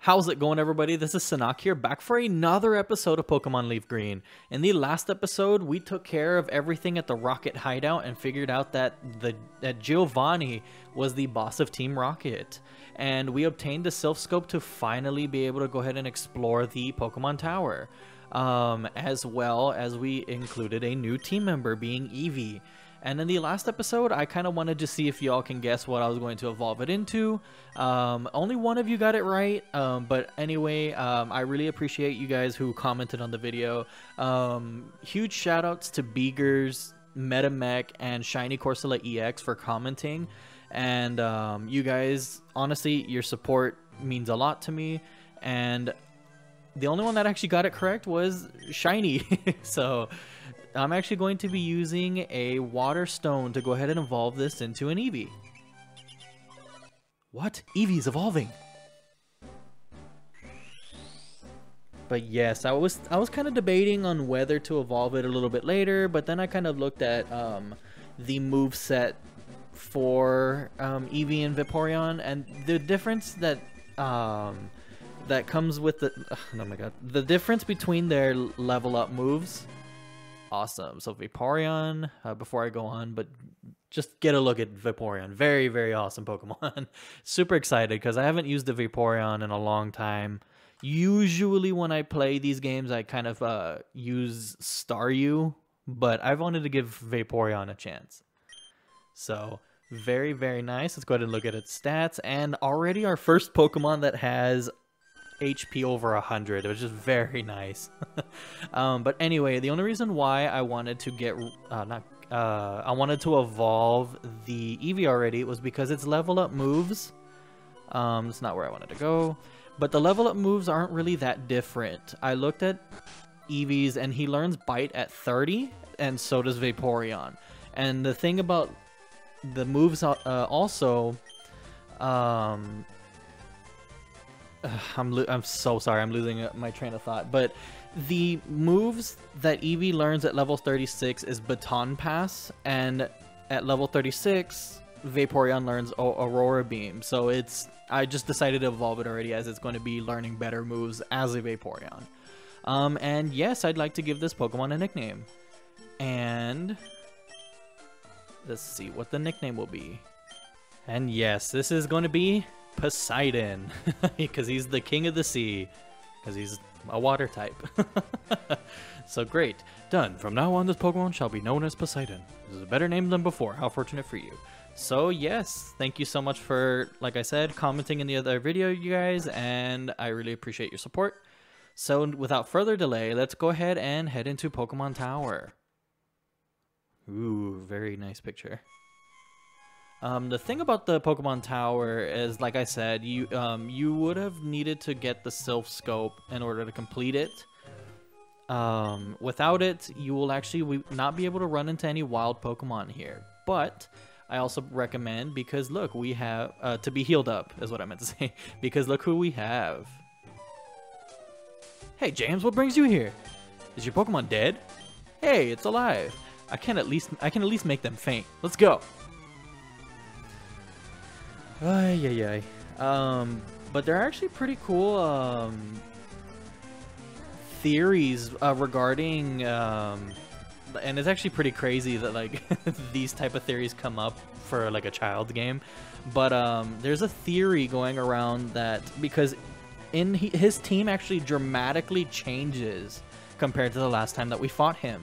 How's it going, everybody? This is Sunaak here, back for another episode of Pokemon LeafGreen. In the last episode, we took care of everything at the Rocket Hideout and figured out that Giovanni was the boss of Team Rocket. And we obtained the Silph Scope to finally be able to go ahead and explore the Pokemon Tower. As well as we included a new team member, being Eevee. And in the last episode, I kind of wanted to see if y'all can guess what I was going to evolve it into. Only one of you got it right, but anyway, I really appreciate you guys who commented on the video. Huge shoutouts to Beegers, Metamech, and Shiny Corsola EX for commenting. And you guys, honestly, your support means a lot to me. And the only one that actually got it correct was Shiny. So I'm actually going to be using a water stone to go ahead and evolve this into an Eevee. What? Eevee's evolving. But yes, I was kind of debating on whether to evolve it a little bit later, but then I kind of looked at the move set for Eevee and Vaporeon, and the difference that that comes with the oh my god, the difference between their level up moves. Awesome. So Vaporeon, before I go on, but just get a look at Vaporeon. Very, very awesome Pokemon. Super excited because I haven't used the Vaporeon in a long time. Usually when I play these games, I kind of use Staryu, but I've wanted to give Vaporeon a chance. So very, very nice. Let's go ahead and look at its stats. And already our first Pokemon that has HP over 100, which is very nice. But anyway, the only reason why I wanted to get I wanted to evolve the Eevee already was because its level up moves, it's not where I wanted to go, but the level up moves aren't really that different. I looked at Eevee's and he learns Bite at 30, and so does Vaporeon. And the thing about the moves also, I'm so sorry, I'm losing my train of thought. But the moves that Eevee learns at level 36 is Baton Pass, and at level 36, Vaporeon learns Aurora Beam. So I just decided to evolve it already, as it's going to be learning better moves as a Vaporeon. And yes, I'd like to give this Pokemon a nickname. And let's see what the nickname will be. And yes, this is going to be Poseidon, because he's the king of the sea, because he's a water type. So great, done. From now on, this Pokemon shall be known as Poseidon. This is a better name than before. How fortunate for you. So yes, thank you so much for, like I said, commenting in the other video, you guys, and I really appreciate your support. So without further delay, let's go ahead and head into Pokemon Tower. Ooh, very nice picture. The thing about the Pokemon Tower is, like I said, you would have needed to get the Silph Scope in order to complete it. Without it, you will actually not be able to run into any wild Pokemon here. But I also recommend, because look, we have to be healed up, is what I meant to say. Because look who we have. Hey James, what brings you here? Is your Pokemon dead? Hey, it's alive. I can at least make them faint. Let's go. Ay. But there are actually pretty cool theories regarding, and it's actually pretty crazy that like these type of theories come up for like a child's game. But there's a theory going around that because his team actually dramatically changes compared to the last time that we fought him.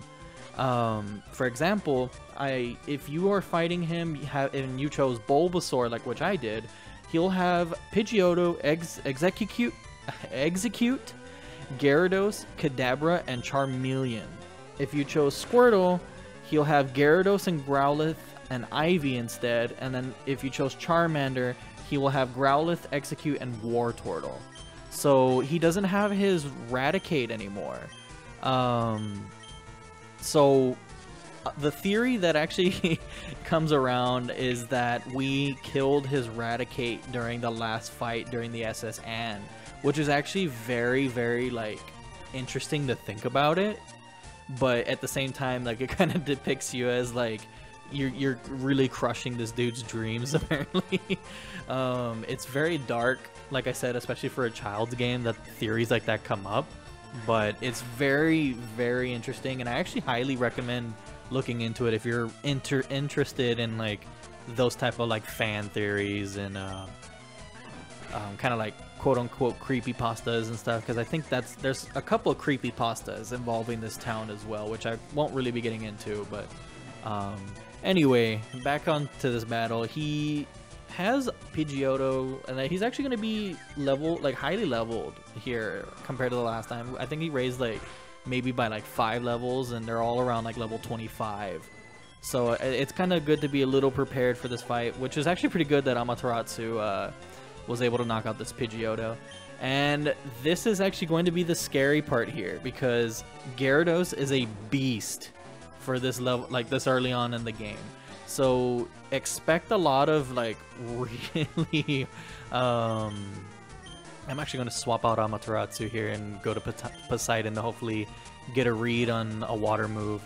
For example, if you are fighting him and you chose Bulbasaur, like which I did, he'll have Pidgeotto, Execute, Gyarados, Kadabra, and Charmeleon. If you chose Squirtle, he'll have Gyarados and Growlithe and Ivy instead, and then if you chose Charmander, he will have Growlithe, Execute, and Wartortle. So he doesn't have his Raticate anymore. So the theory that actually comes around is that we killed his Raticate during the last fight during the SS Anne, which is actually very, very like interesting to think about it. But at the same time, like it kind of depicts you as like you're really crushing this dude's dreams apparently. It's very dark, like I said, especially for a child's game that theories like that come up, but it's very, very interesting, and I actually highly recommend looking into it if you're interested in like those type of like fan theories and kind of like quote-unquote creepypastas and stuff, because I think there's a couple of creepypastas involving this town as well, which I won't really be getting into. But anyway, back on to this battle. He has Pidgeotto, and he's actually going to be highly leveled here compared to the last time. I think he raised like maybe by like 5 levels, and they're all around like level 25. So it's kind of good to be a little prepared for this fight, which is actually pretty good that Amaterasu was able to knock out this Pidgeotto. And this is actually going to be the scary part here, because Gyarados is a beast for this level, like this early on in the game. So expect a lot of like really I'm actually going to swap out Amaterasu here and go to Poseidon to hopefully get a read on a water move.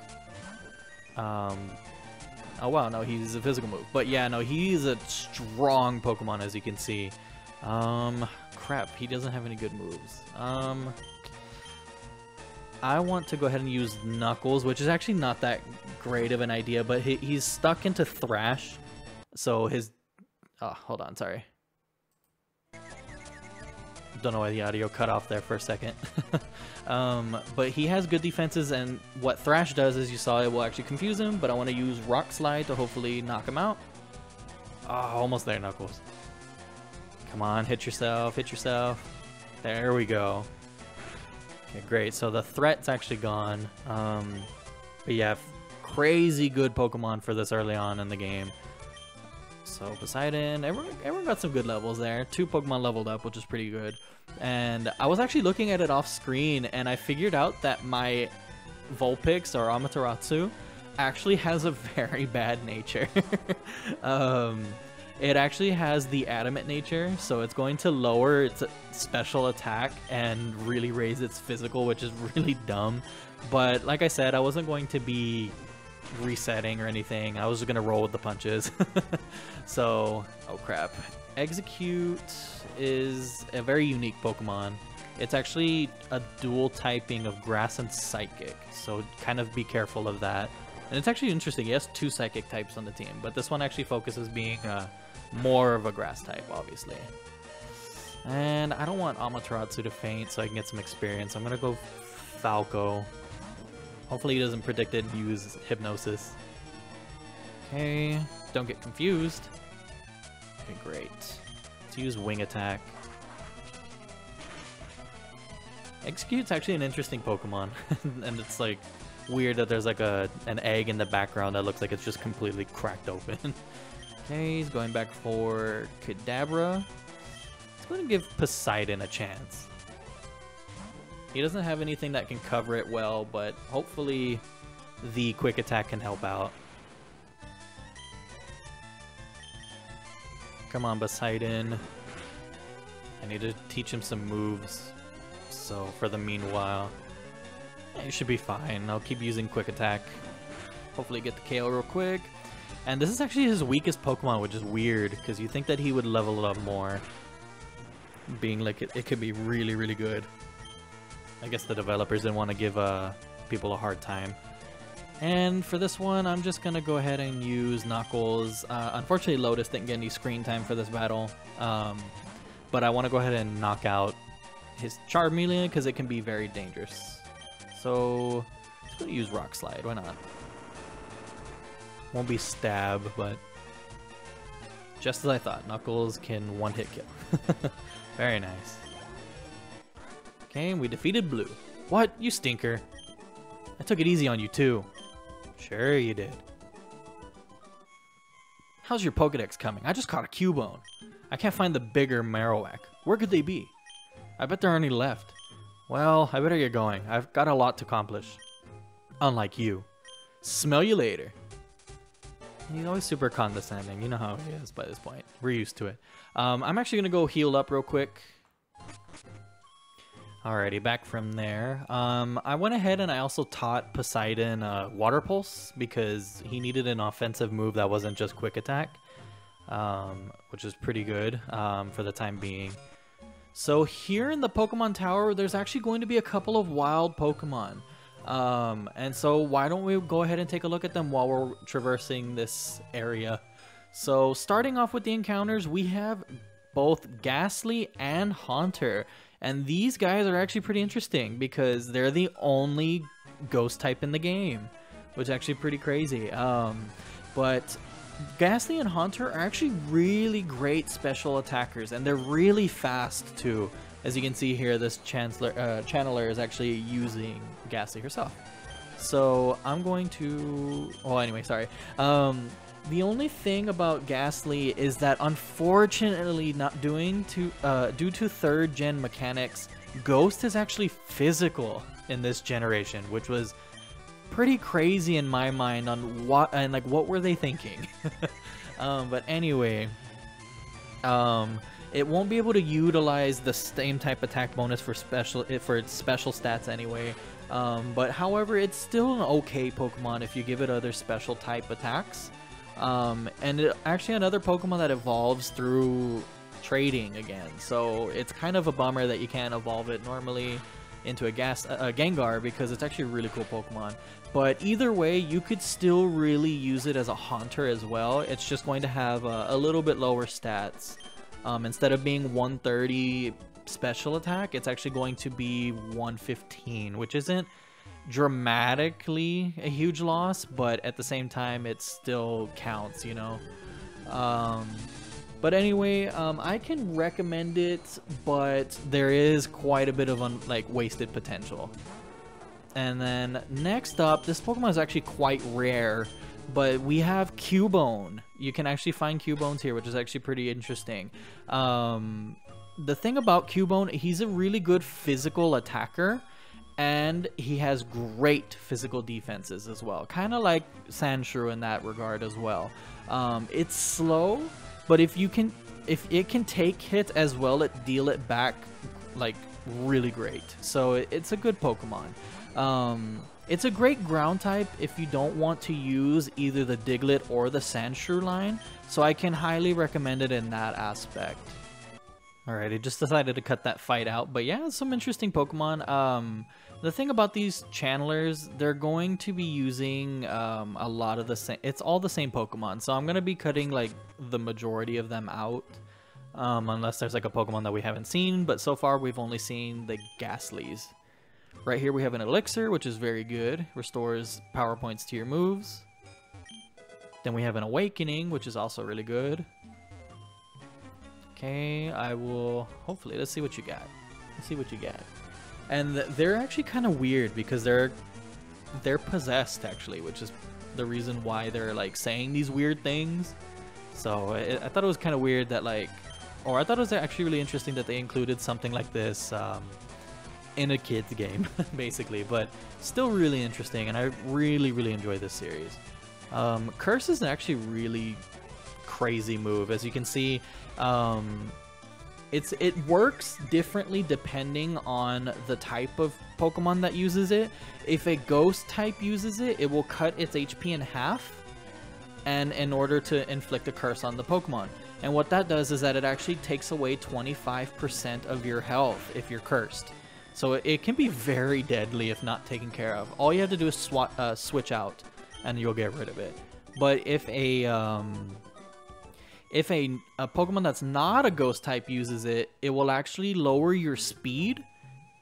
Oh wow, no, he's a physical move. But yeah, no, he's a strong Pokemon, as you can see. Crap, he doesn't have any good moves. I want to go ahead and use Knuckles, which is actually not that great of an idea, but he's stuck into Thrash. So his... Oh, hold on, sorry. Don't know why the audio cut off there for a second. But he has good defenses, and what Thrash does, as you saw, it will actually confuse him, but I want to use Rock Slide to hopefully knock him out. Oh, almost there, Knuckles. Come on, hit yourself, hit yourself. There we go. Okay, great. So the threat's actually gone. But yeah, crazy good Pokemon for this early on in the game. So Poseidon, everyone got some good levels there. 2 Pokemon leveled up, which is pretty good. And I was actually looking at it off screen, and I figured out that my Vulpix, or Amaterasu, actually has a very bad nature. It actually has the Adamant nature, so it's going to lower its special attack and really raise its physical, which is really dumb. But like I said, I wasn't going to be resetting or anything. I was just gonna roll with the punches. So, oh crap. Execute is a very unique Pokemon. It's actually a dual typing of Grass and Psychic, so kind of be careful of that. And it's actually interesting. He has 2 Psychic types on the team, but this one actually focuses being more of a Grass type, obviously. And I don't want Amaterasu to faint, so I can get some experience. I'm gonna go Falco. Hopefully he doesn't predict it and use Hypnosis. Okay, don't get confused. Okay, great. Let's use Wing Attack. Execute's actually an interesting Pokemon. And it's like weird that there's like an egg in the background that looks like it's just completely cracked open. Okay, he's going back for Kadabra. Let's go ahead and give Poseidon a chance. He doesn't have anything that can cover it well, but hopefully the quick attack can help out. Come on, Poseidon. I need to teach him some moves. So for the meanwhile, he should be fine. I'll keep using quick attack. Hopefully get the KO real quick. And this is actually his weakest Pokemon, which is weird, because you think that he would level it up more. Being like, it could be really, really good. I guess the developers didn't want to give people a hard time. And for this one, I'm just going to go ahead and use Knuckles. Unfortunately, Lotus didn't get any screen time for this battle. But I want to go ahead and knock out his Charmeleon, because it can be very dangerous. So, let's go use Rock Slide. Why not? Won't be stab, but just as I thought, Knuckles can one-hit kill. Very nice. Okay, we defeated Blue. What? You stinker. I took it easy on you too. Sure you did. How's your Pokedex coming? I just caught a Cubone. I can't find the bigger Marowak. Where could they be? I bet there aren't any left. Well, I better get going. I've got a lot to accomplish. Unlike you. Smell you later. He's always super condescending. You know how he is by this point. We're used to it. I'm actually going to go heal up real quick. Alrighty, back from there. I went ahead and I also taught Poseidon Water Pulse because he needed an offensive move that wasn't just Quick Attack, which is pretty good for the time being. So here in the Pokemon Tower, there's actually going to be a couple of wild Pokemon. And so why don't we go ahead and take a look at them while we're traversing this area. So starting off with the encounters, we have both Ghastly and Haunter. And these guys are actually pretty interesting because they're the only ghost type in the game, which is actually pretty crazy. But Ghastly and Haunter are actually really great special attackers, and they're really fast too. As you can see here, this channeler is actually using Ghastly herself. So I'm going to... Oh, anyway, sorry. The only thing about Ghastly is that unfortunately, due to 3rd gen mechanics, Ghost is actually physical in this generation, which was pretty crazy in my mind on what were they thinking. But anyway, it won't be able to utilize the same type attack bonus for its special stats anyway. But however, it's still an okay Pokemon if you give it other special type attacks. And actually another Pokemon that evolves through trading again, so it's kind of a bummer that you can't evolve it normally into a Gengar because it's actually a really cool Pokemon. But either way, you could still really use it as a Haunter as well. It's just going to have a little bit lower stats. Instead of being 130 special attack, it's actually going to be 115, which isn't dramatically a huge loss, but at the same time it still counts, you know. But anyway, I can recommend it, but there is quite a bit of wasted potential. And then next up, this Pokemon is actually quite rare, but we have Cubone. You can actually find Cubones here, which is actually pretty interesting. The thing about Cubone, he's a really good physical attacker, and he has great physical defenses as well, kind of like Sandshrew in that regard as well. It's slow, but if it can take hits as well, it deal it back like really great. So it's a good Pokemon. It's a great ground type if you don't want to use either the Diglett or the Sandshrew line, so I can highly recommend it in that aspect. Alright, I just decided to cut that fight out, but yeah, some interesting Pokemon. The thing about these channelers, they're going to be using a lot of the same, it's all the same Pokemon, so I'm going to be cutting like the majority of them out, unless there's like a Pokemon that we haven't seen, but so far we've only seen the Ghastlies. Right here we have an Elixir, which is very good, restores power points to your moves. Then we have an Awakening, which is also really good. Okay, I will, hopefully, let's see what you got. Let's see what you got. And they're actually kind of weird because they're possessed actually, which is the reason why they're like saying these weird things. So I thought it was kind of weird that I thought it was actually really interesting that they included something like this in a kid's game, basically, but still really interesting, and I really enjoy this series. Curse is actually really crazy move. As you can see, it works differently depending on the type of Pokemon that uses it. If a ghost type uses it, it will cut its HP in half, and in order to inflict a curse on the Pokemon. And what that does is that it actually takes away 25% of your health if you're cursed. So it can be very deadly if not taken care of. All you have to do is switch out, and you'll get rid of it. But if a Pokemon that's not a ghost type uses it, it will actually lower your speed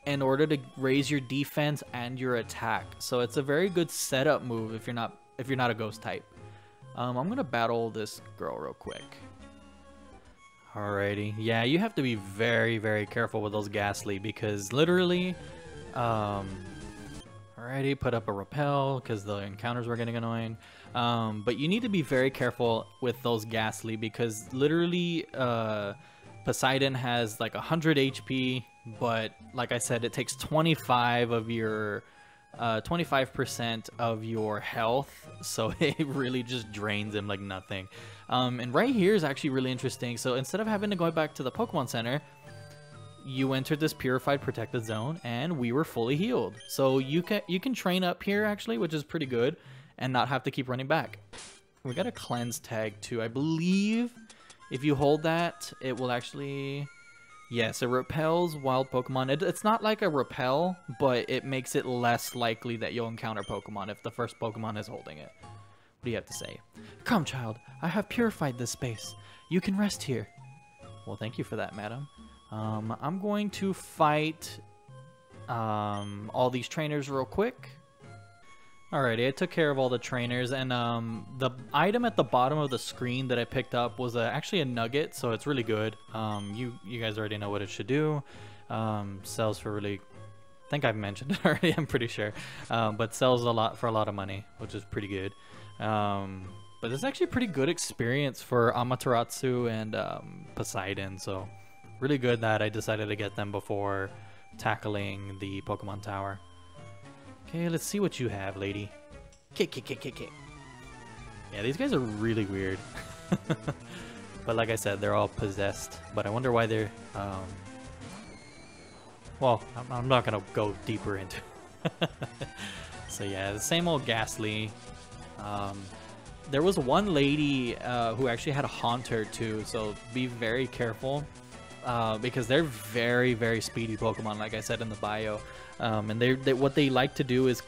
in order to raise your defense and your attack. So it's a very good setup move if you're not a ghost type. I'm gonna battle this girl real quick. Alrighty, yeah, you have to be very careful with those Ghastly because literally, alrighty, put up a repel because the encounters were getting annoying. But you need to be very careful with those Ghastly because literally Poseidon has like 100 HP, but like I said, it takes 25% of your health, so it really just drains him like nothing. And right here is actually really interesting. So instead of having to go back to the Pokemon Center, you entered this purified protected zone, and we were fully healed. So you can train up here actually, which is pretty good, and not have to keep running back. We got a cleanse tag too. I believe if you hold that, it will actually, yes, it repels wild Pokemon. It's not like a repel, but it makes it less likely that you'll encounter Pokemon if the first Pokemon is holding it. What do you have to say? Come, child. I have purified this space. You can rest here. Well, thank you for that, madam. I'm going to fight all these trainers real quick. Alrighty, I took care of all the trainers, and the item at the bottom of the screen that I picked up was actually a nugget, so it's really good. You guys already know what it should do. Sells for really, I think I've mentioned it already, I'm pretty sure. But sells for a lot of money, which is pretty good. But it's actually a pretty good experience for Amaterasu and Poseidon, so really good that I decided to get them before tackling the Pokemon Tower. Okay, let's see what you have, lady. Kick. Yeah, these guys are really weird. But like I said, they're all possessed. But I wonder why they're... Well, I'm not going to go deeper into it. So yeah, the same old Ghastly. There was one lady who actually had a Haunter too, so be very careful. Because they're very, very speedy Pokemon, like I said in the bio. And what they like to do is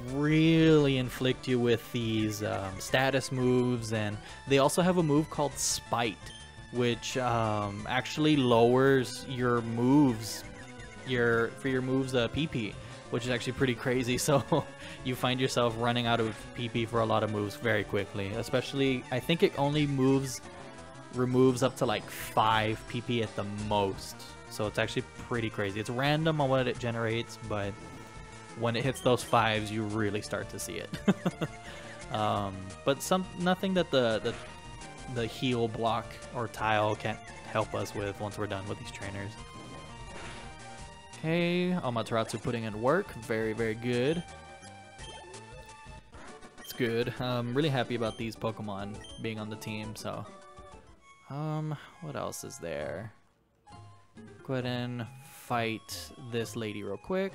really inflict you with these status moves, and they also have a move called Spite, which actually lowers your moves, for your moves PP, which is actually pretty crazy. So you find yourself running out of PP for a lot of moves very quickly. Especially, I think it only removes up to like 5 PP at the most, so it's actually pretty crazy. It's random on what it generates, but when it hits those 5s, you really start to see it. But nothing that the heal block or tile can't help us with once we're done with these trainers. Okay, Amaterasu putting in work, very, very good. It's good. I'm really happy about these Pokemon being on the team, so what else is there? Go ahead and fight this lady real quick.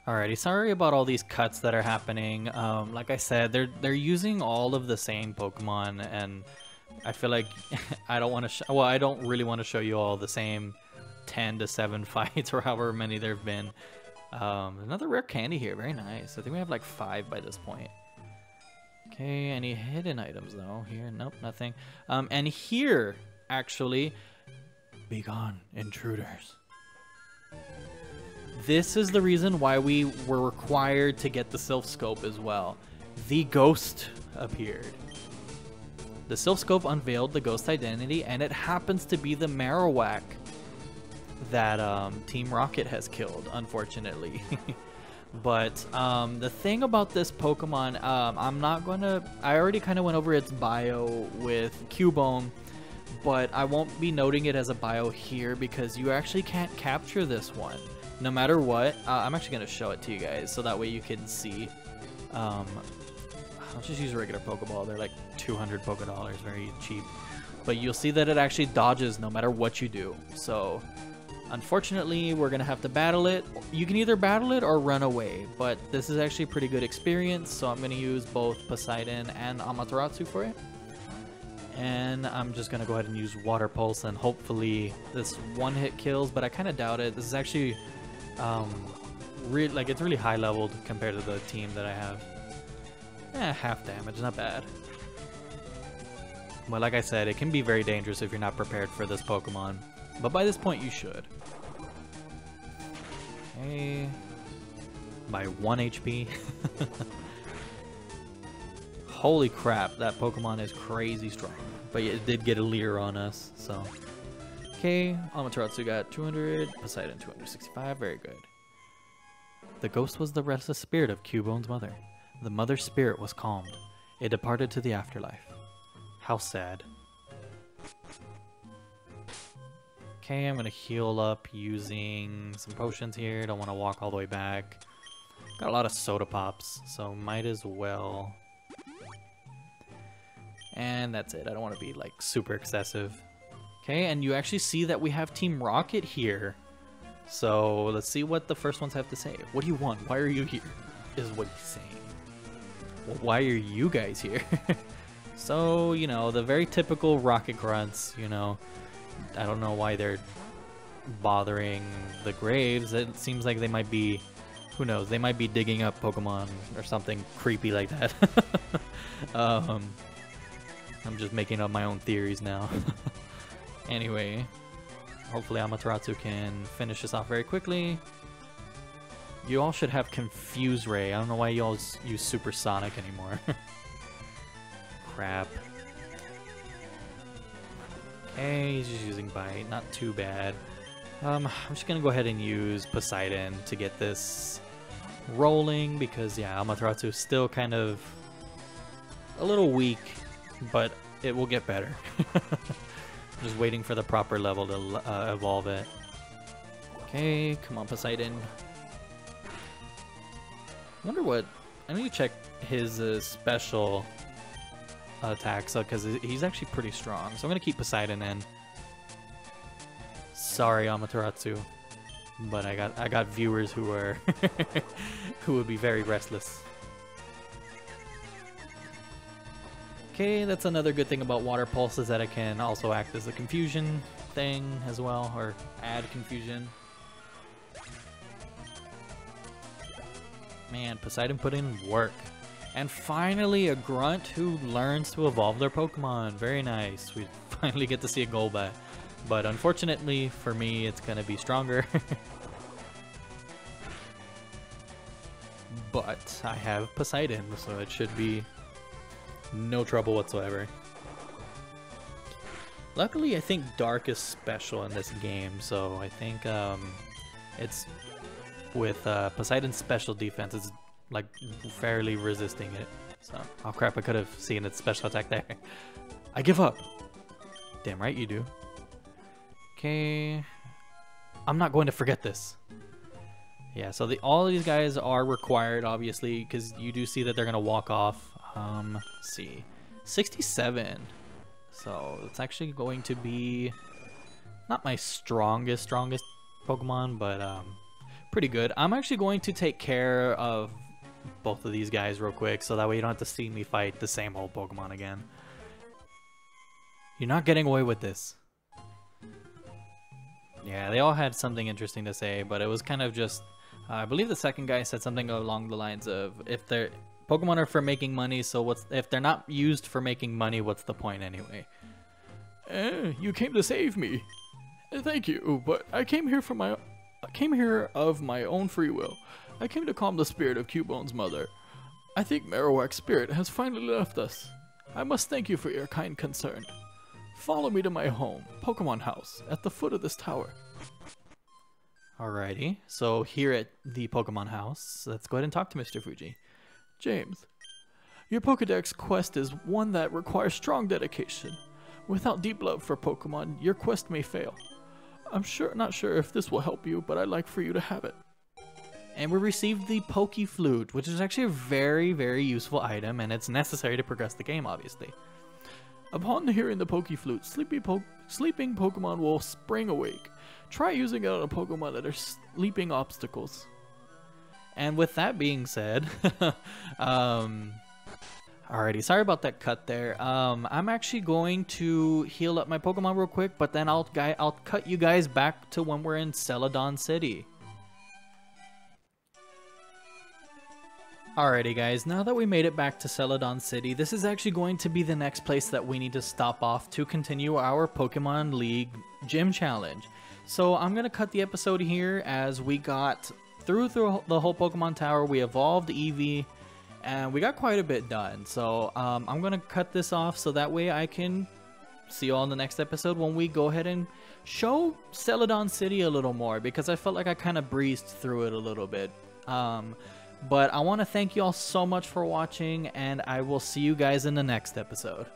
Alrighty, sorry about all these cuts that are happening. Like I said, they're using all of the same Pokemon, and I feel like I don't really want to show you all the same 10 to 7 fights or however many there've been. Another rare candy here, very nice. I think we have like 5 by this point. Okay, any hidden items though? Here, nope, nothing. And here, actually, be gone, intruders. This is the reason why we were required to get the Silph Scope as well. The ghost appeared. The Silph Scope unveiled the ghost identity, and it happens to be the Marowak that Team Rocket has killed, unfortunately. But the thing about this Pokemon, I already kind of went over its bio with Cubone, but I won't be noting it as a bio here because you actually can't capture this one. No matter what, I'm actually going to show it to you guys so that way you can see. I'll just use a regular Pokeball. They're like 200 Pokedollars, very cheap. But you'll see that it actually dodges no matter what you do. So unfortunately, we're going to have to battle it. You can either battle it or run away, but this is actually a pretty good experience, so I'm going to use both Poseidon and Amaterasu for it. And I'm just going to go ahead and use Water Pulse, and hopefully this one-hit kills, but I kind of doubt it. This is actually, it's really high-leveled compared to the team that I have. Half damage, not bad. But like I said, it can be very dangerous if you're not prepared for this Pokemon. But by this point, you should. Okay. By 1 HP. Holy crap, that Pokemon is crazy strong. But it did get a leer on us, so. Okay, Amaterasu got 200, Poseidon 265, very good. The ghost was the restless spirit of Cubone's mother. The mother's spirit was calmed. It departed to the afterlife. How sad. Okay, I'm gonna heal up using some potions here. Don't want to walk all the way back. Got a lot of soda pops, so might as well. And that's it. I don't want to be like super excessive. Okay, and you actually see that we have Team Rocket here. So let's see what the first ones have to say. What do you want? Why are you here? Is what he's saying. Well, why are you guys here? So, you know, the very typical Rocket grunts, you know. I don't know why they're bothering the graves. It seems like they might be, who knows, they might be digging up Pokemon or something creepy like that. I'm just making up my own theories now. Anyway, hopefully Amaterasu can finish this off very quickly. You all should have Confuse Ray. I don't know why you all use Supersonic anymore. Crap. Okay, he's just using Bite. Not too bad. I'm just gonna go ahead and use Poseidon to get this rolling because, yeah, Amaterasu is still kind of a little weak, but it will get better. Just waiting for the proper level to evolve it. Okay, come on, Poseidon. Wonder what... I need to check his special attacks because he's actually pretty strong. So I'm gonna keep Poseidon in. Sorry, Amaterasu, but I got viewers who are who would be very restless. Okay, that's another good thing about Water Pulse is that it can also act as a confusion thing as well, or add confusion. Man, Poseidon put in work. And finally a grunt who learns to evolve their Pokemon. Very nice. We finally get to see a Golbat. But unfortunately for me, it's going to be stronger. But I have Poseidon, so it should be no trouble whatsoever. Luckily, I think Dark is special in this game, so I think it's with Poseidon's special defense, it's like fairly resisting it. So, oh crap, I could have seen its special attack there. I give up. Damn right you do. Okay, I'm not going to forget this. Yeah, so all of these guys are required, obviously, because you do see that they're gonna walk off. Let's see, 67. So it's actually going to be not my strongest Pokemon, but pretty good. I'm actually going to take care of both of these guys real quick, so that way you don't have to see me fight the same old Pokemon again. You're not getting away with this. Yeah, they all had something interesting to say, but it was kind of just... I believe the second guy said something along the lines of, if they're... Pokemon are for making money, so if they're not used for making money, what's the point anyway? You came to save me. Thank you, but I came here of my own free will. I came to calm the spirit of Cubone's mother. I think Marowak's spirit has finally left us. I must thank you for your kind concern. Follow me to my home, Pokemon House, at the foot of this tower. Alrighty, so here at the Pokemon House, let's go ahead and talk to Mr. Fuji. James, your Pokedex quest is one that requires strong dedication. Without deep love for Pokemon, your quest may fail. I'm not sure if this will help you, but I'd like for you to have it. And we received the Poke Flute, which is actually a very, very useful item, and it's necessary to progress the game, obviously. Upon hearing the Poke Flute, sleeping Pokemon will spring awake. Try using it on a Pokemon that are sleeping obstacles. And with that being said, alrighty, sorry about that cut there. I'm actually going to heal up my Pokemon real quick, but then I'll cut you guys back to when we're in Celadon City. Alrighty guys, now that we made it back to Celadon City, this is actually going to be the next place that we need to stop off to continue our Pokemon League Gym Challenge. So I'm going to cut the episode here as we got through the whole Pokemon Tower, we evolved Eevee, and we got quite a bit done. So I'm going to cut this off so that way I can see you all in the next episode when we go ahead and show Celadon City a little more, because I felt like I kind of breezed through it a little bit. But I want to thank you all so much for watching, and I will see you guys in the next episode.